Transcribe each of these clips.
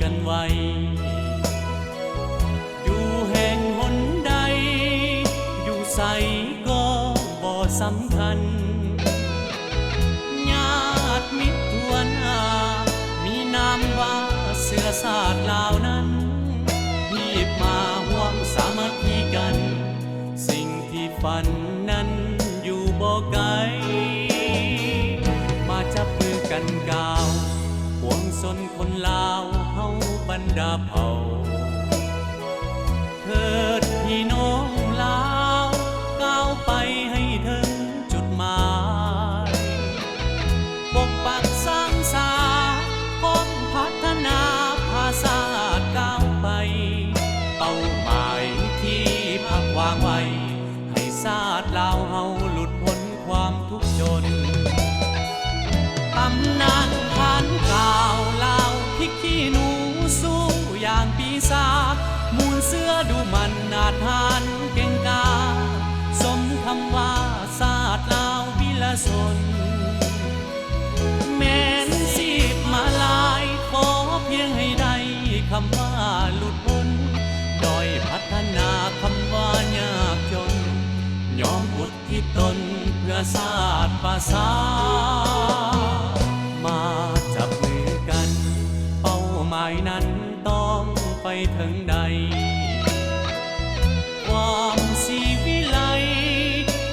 กันไว้อยู่แห่งหนใดอยู่ใสก็บ่สำคัญญาติมิตรทั่วหน้ามีนามว่าเสือสาดลาวนั้นรีบมาร่วมสามัคคีกันสิ่งที่ฝันนั้นอยู่บ่ไกลมาจับมือกันก้าวปวงชนคนลาวเฮาบรรดาเผ่าเถิดพี่น้องลาวก้าวไปให้ถึงจุดหมายปกปักสร้างสรรค์พ้องพัฒนาภาษาก้าวไปเป้าหมายที่พักวางไว้ให้ชาติลาวเฮาหลุดพ้นความทุกข์จนตำนานผ่านข่าวลาวพริกขี้หนูสู้อย่างปีศาจมูลเสือดูมันอาจหาญเก่งกาสมคำว่าศาสตร์ลาววิลชนแม้นสิบมาลายขอเพียงให้ได้คำว่าหลุดพ้นด้อยพัฒนาคำว่ายากจนยอมอุทิศตนเพื่อชาติภาษามาจับมือกันเป้าหมายนั้นต้องไปถึงใดความสีวิไล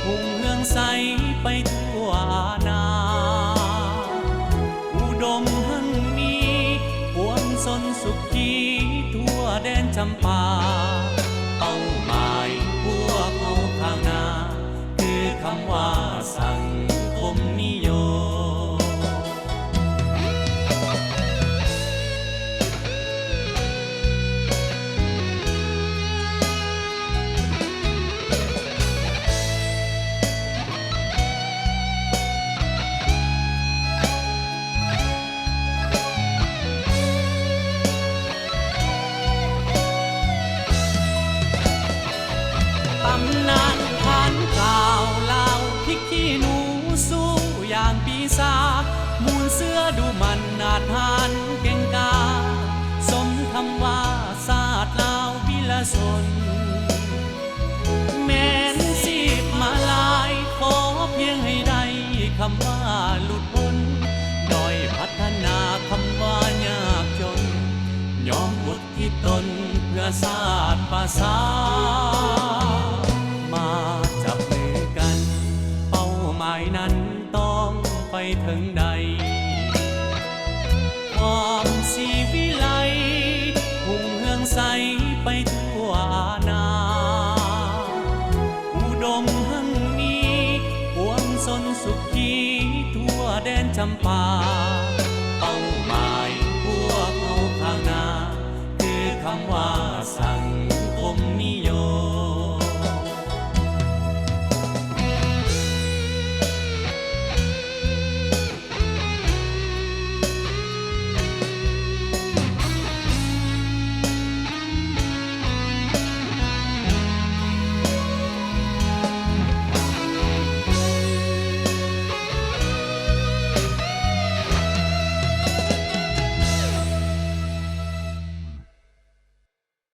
หุ่งเรืองใสไปทั่วนาอุดมหั่งมีปวงชนสุขีทั่วแดนจำปาเป้าหมายพวกเขาข้างหน้าคือคำว่าสังคมนิยมตำนานผ่านข่าวลาวพริกขี้หนูสู้อย่างปีศาจมูลเสือดูมันอาจหาญเก่งกาสมคำว่าศาสตร์ลาววิลชนแม้นสิบมาลายขอเพียงให้ได้คำว่าหลุดพ้นด้อยพัฒนาคำว่ายากจนยอมอุทิศตนเพื่อชาติภาษามาจับมือกันเป้าหมายนั้นต้องไปถึงใดความสีวิไลหุ่งเรืองใสไปทั่วนาอุดมหั่งมีปวงชนสุขีทั่วแดนจำปา